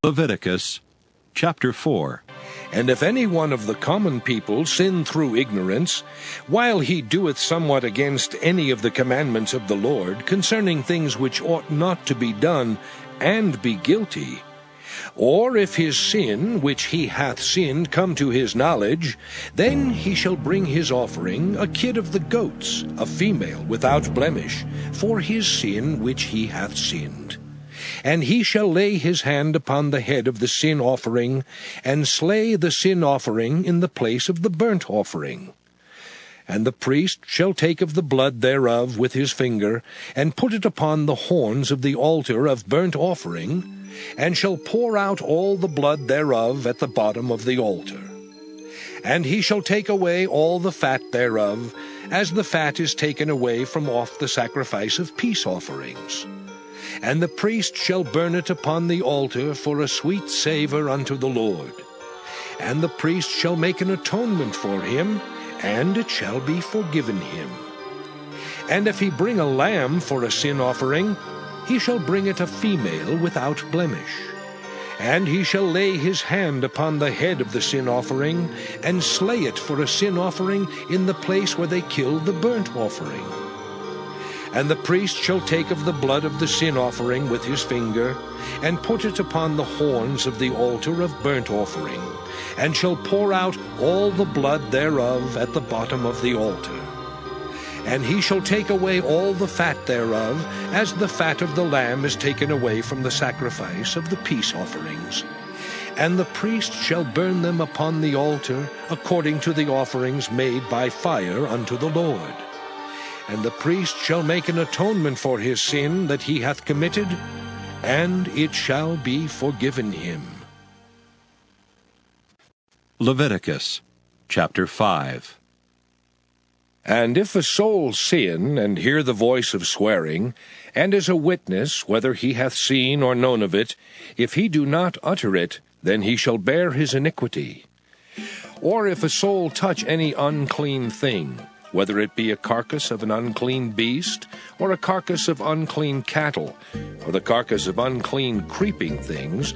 Leviticus chapter 4. And if any one of the common people sin through ignorance, while he doeth somewhat against any of the commandments of the Lord, concerning things which ought not to be done, and be guilty, or if his sin which he hath sinned come to his knowledge, then he shall bring his offering, a kid of the goats, a female without blemish, for his sin which he hath sinned. And he shall lay his hand upon the head of the sin offering, and slay the sin offering in the place of the burnt offering. And the priest shall take of the blood thereof with his finger, and put it upon the horns of the altar of burnt offering, and shall pour out all the blood thereof at the bottom of the altar. And he shall take away all the fat thereof, as the fat is taken away from off the sacrifice of peace offerings. And the priest shall burn it upon the altar for a sweet savour unto the Lord. And the priest shall make an atonement for him, and it shall be forgiven him. And if he bring a lamb for a sin offering, he shall bring it a female without blemish. And he shall lay his hand upon the head of the sin offering, and slay it for a sin offering in the place where they killed the burnt offering. And the priest shall take of the blood of the sin offering with his finger, and put it upon the horns of the altar of burnt offering, and shall pour out all the blood thereof at the bottom of the altar. And he shall take away all the fat thereof, as the fat of the lamb is taken away from the sacrifice of the peace offerings. And the priest shall burn them upon the altar, according to the offerings made by fire unto the Lord. And the priest shall make an atonement for his sin that he hath committed, and it shall be forgiven him. Leviticus chapter 5. And if a soul sin, and hear the voice of swearing, and is a witness, whether he hath seen or known of it, if he do not utter it, then he shall bear his iniquity. Or if a soul touch any unclean thing, whether it be a carcass of an unclean beast, or a carcass of unclean cattle, or the carcass of unclean creeping things,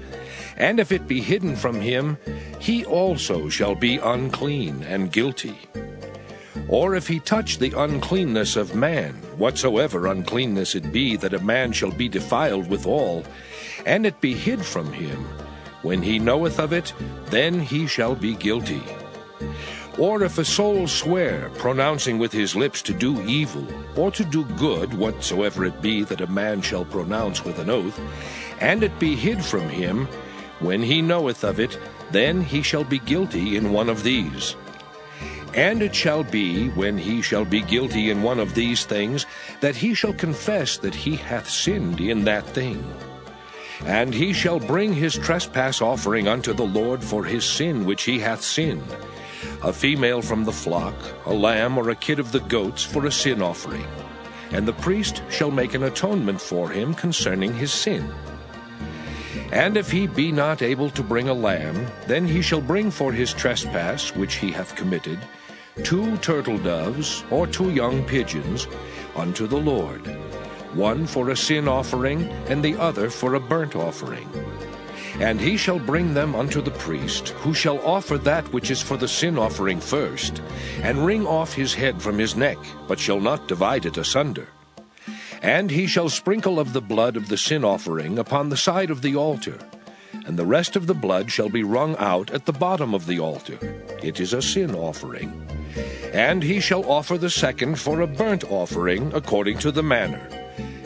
and if it be hidden from him, he also shall be unclean and guilty. Or if he touch the uncleanness of man, whatsoever uncleanness it be, that a man shall be defiled withal, and it be hid from him, when he knoweth of it, then he shall be guilty. Or if a soul swear, pronouncing with his lips to do evil, or to do good, whatsoever it be that a man shall pronounce with an oath, and it be hid from him, when he knoweth of it, then he shall be guilty in one of these. And it shall be, when he shall be guilty in one of these things, that he shall confess that he hath sinned in that thing. And he shall bring his trespass offering unto the Lord for his sin which he hath sinned, a female from the flock, a lamb or a kid of the goats for a sin offering. And the priest shall make an atonement for him concerning his sin. And if he be not able to bring a lamb, then he shall bring for his trespass which he hath committed 2 turtle doves or 2 young pigeons unto the Lord, one for a sin offering, and the other for a burnt offering. And he shall bring them unto the priest, who shall offer that which is for the sin offering first, and wring off his head from his neck, but shall not divide it asunder. And he shall sprinkle of the blood of the sin offering upon the side of the altar, and the rest of the blood shall be wrung out at the bottom of the altar. It is a sin offering. And he shall offer the second for a burnt offering according to the manner.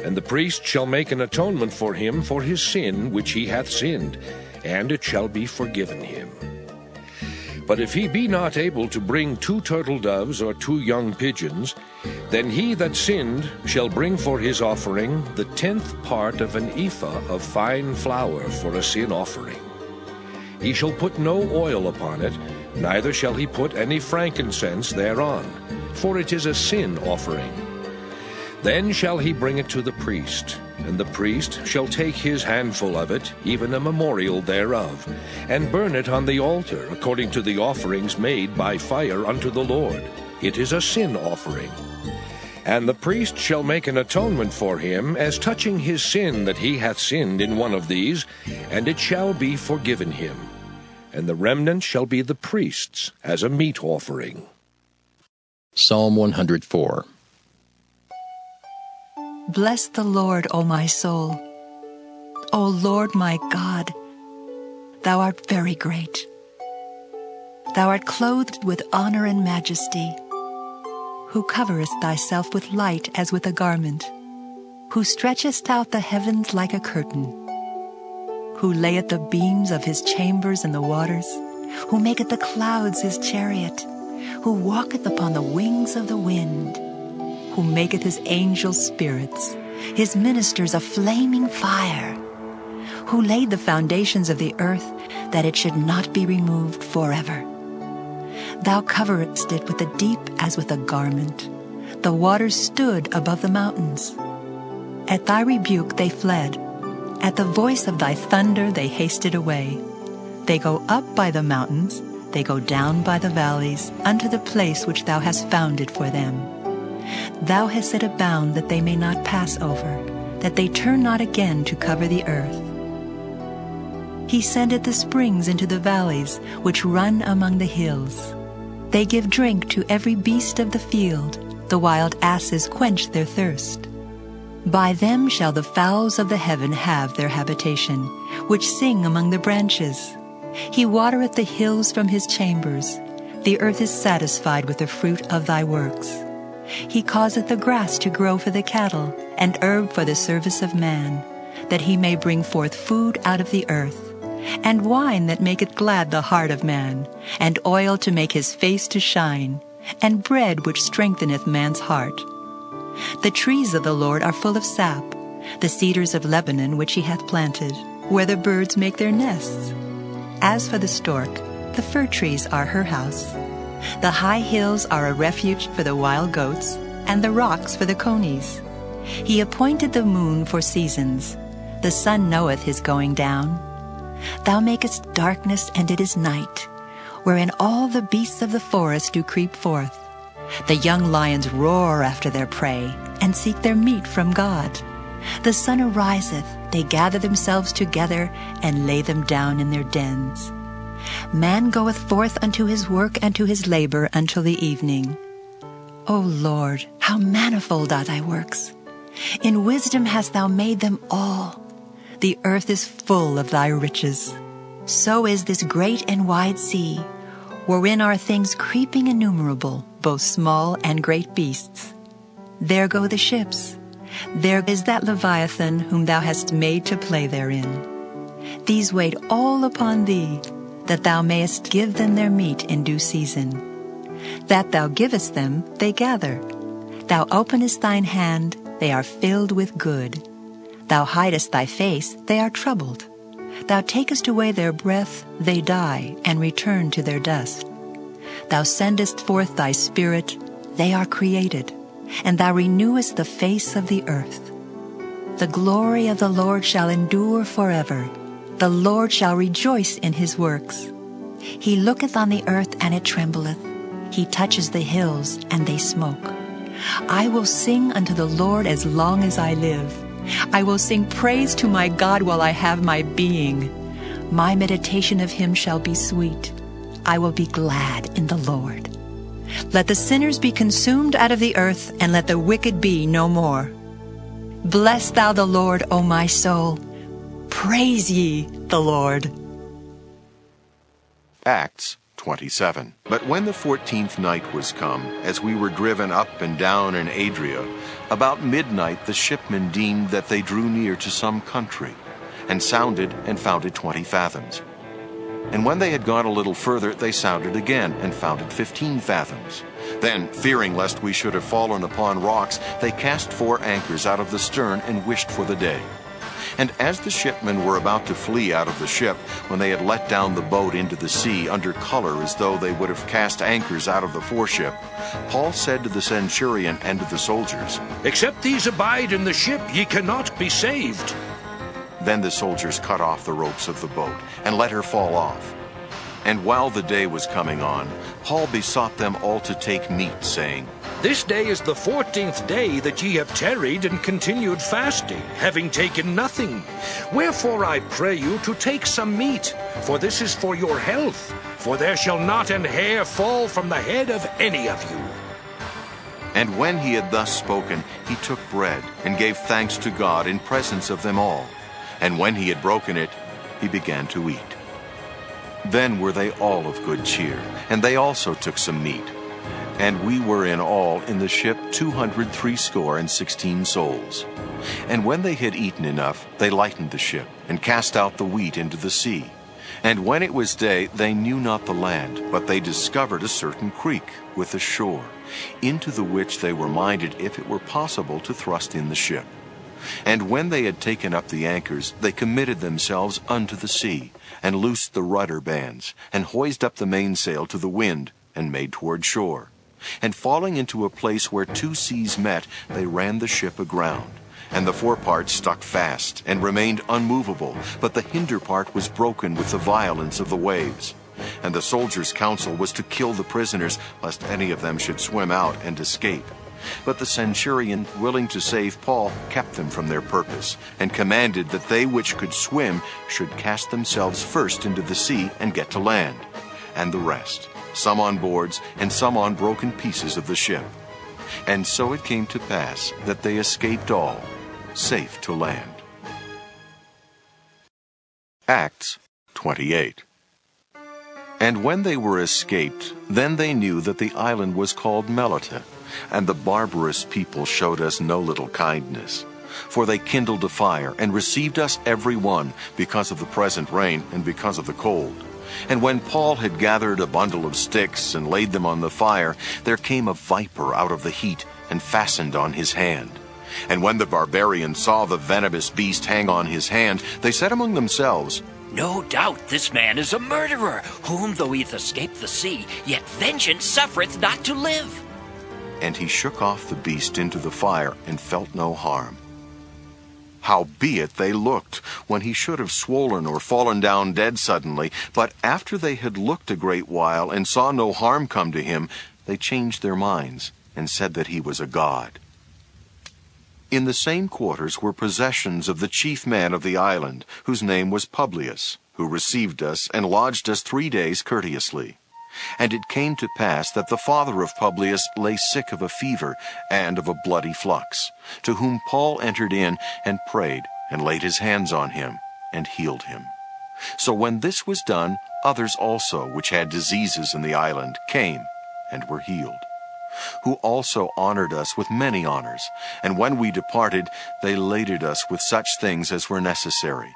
And the priest shall make an atonement for him for his sin which he hath sinned, and it shall be forgiven him. But if he be not able to bring 2 turtle doves or 2 young pigeons, then he that sinned shall bring for his offering the 10th part of an ephah of fine flour for a sin offering. He shall put no oil upon it, neither shall he put any frankincense thereon, for it is a sin offering. Then shall he bring it to the priest, and the priest shall take his handful of it, even a memorial thereof, and burn it on the altar, according to the offerings made by fire unto the Lord. It is a sin offering. And the priest shall make an atonement for him as touching his sin that he hath sinned in one of these, and it shall be forgiven him. And the remnant shall be the priest's as a meat offering. Psalm 104. Bless the Lord, O my soul. O Lord my God, thou art very great. Thou art clothed with honor and majesty, who coverest thyself with light as with a garment, who stretchest out the heavens like a curtain, who layeth the beams of his chambers in the waters, who maketh the clouds his chariot, who walketh upon the wings of the wind, who maketh his angels spirits, his ministers a flaming fire, who laid the foundations of the earth, that it should not be removed forever. Thou coveredst it with the deep as with a garment. The waters stood above the mountains. At thy rebuke they fled. At the voice of thy thunder they hasted away. They go up by the mountains, they go down by the valleys, unto the place which thou hast founded for them. Thou hast set a bound that they may not pass over, that they turn not again to cover the earth. He sendeth the springs into the valleys, which run among the hills. They give drink to every beast of the field. The wild asses quench their thirst. By them shall the fowls of the heaven have their habitation, which sing among the branches. He watereth the hills from his chambers. The earth is satisfied with the fruit of thy works. He causeth the grass to grow for the cattle, and herb for the service of man, that he may bring forth food out of the earth, and wine that maketh glad the heart of man, and oil to make his face to shine, and bread which strengtheneth man's heart. The trees of the Lord are full of sap, the cedars of Lebanon which he hath planted, where the birds make their nests. As for the stork, the fir trees are her house. The high hills are a refuge for the wild goats, and the rocks for the conies. He appointed the moon for seasons. The sun knoweth his going down. Thou makest darkness, and it is night, wherein all the beasts of the forest do creep forth. The young lions roar after their prey, and seek their meat from God. The sun ariseth, they gather themselves together, and lay them down in their dens. Man goeth forth unto his work and to his labor until the evening. O Lord, how manifold are thy works! In wisdom hast thou made them all. The earth is full of thy riches. So is this great and wide sea, wherein are things creeping innumerable, both small and great beasts. There go the ships. There is that Leviathan whom thou hast made to play therein. These wait all upon thee, that thou mayest give them their meat in due season. That thou givest them, they gather. Thou openest thine hand, they are filled with good. Thou hidest thy face, they are troubled. Thou takest away their breath, they die, and return to their dust. Thou sendest forth thy spirit, they are created, and thou renewest the face of the earth. The glory of the Lord shall endure forever. The Lord shall rejoice in his works. He looketh on the earth, and it trembleth. He touches the hills, and they smoke. I will sing unto the Lord as long as I live. I will sing praise to my God while I have my being. My meditation of him shall be sweet. I will be glad in the Lord. Let the sinners be consumed out of the earth, and let the wicked be no more. Bless thou the Lord, O my soul. Praise ye the Lord. Acts 27. But when the 14th night was come, as we were driven up and down in Adria, about midnight the shipmen deemed that they drew near to some country, and sounded, and found it 20 fathoms. And when they had gone a little further, they sounded again, and found it 15 fathoms. Then, fearing lest we should have fallen upon rocks, they cast 4 anchors out of the stern, and wished for the day. And as the shipmen were about to flee out of the ship, when they had let down the boat into the sea under color as though they would have cast anchors out of the foreship, Paul said to the centurion and to the soldiers, Except these abide in the ship, ye cannot be saved. Then the soldiers cut off the ropes of the boat, and let her fall off. And while the day was coming on, Paul besought them all to take meat, saying, This day is the 14th day that ye have tarried and continued fasting, having taken nothing. Wherefore I pray you to take some meat, for this is for your health, for there shall not an hair fall from the head of any of you. And when he had thus spoken, he took bread, and gave thanks to God in presence of them all. And when he had broken it, he began to eat. Then were they all of good cheer, and they also took some meat. And we were in all in the ship 260 souls. And when they had eaten enough, they lightened the ship, and cast out the wheat into the sea. And when it was day, they knew not the land, but they discovered a certain creek with a shore, into the which they were minded, if it were possible, to thrust in the ship. And when they had taken up the anchors, they committed themselves unto the sea, and loosed the rudder bands, and hoised up the mainsail to the wind, and made toward shore. And falling into a place where two seas met, they ran the ship aground. And the forepart stuck fast, and remained unmovable, but the hinder part was broken with the violence of the waves. And the soldiers' counsel was to kill the prisoners, lest any of them should swim out and escape. But the centurion, willing to save Paul, kept them from their purpose, and commanded that they which could swim should cast themselves first into the sea and get to land, and the rest, some on boards, and some on broken pieces of the ship. And so it came to pass that they escaped all, safe to land. Acts 28. And when they were escaped, then they knew that the island was called Melita, and the barbarous people showed us no little kindness. For they kindled a fire, and received us every one, because of the present rain, and because of the cold. And when Paul had gathered a bundle of sticks, and laid them on the fire, there came a viper out of the heat, and fastened on his hand. And when the barbarians saw the venomous beast hang on his hand, they said among themselves, No doubt this man is a murderer, whom though he hath escaped the sea, yet vengeance suffereth not to live. And he shook off the beast into the fire, and felt no harm. Howbeit they looked, when he should have swollen or fallen down dead suddenly. But after they had looked a great while, and saw no harm come to him, they changed their minds, and said that he was a god. In the same quarters were possessions of the chief man of the island, whose name was Publius, who received us, and lodged us 3 days courteously. And it came to pass that the father of Publius lay sick of a fever, and of a bloody flux, to whom Paul entered in, and prayed, and laid his hands on him, and healed him. So when this was done, others also, which had diseases in the island, came, and were healed, who also honored us with many honors. And when we departed, they laded us with such things as were necessary.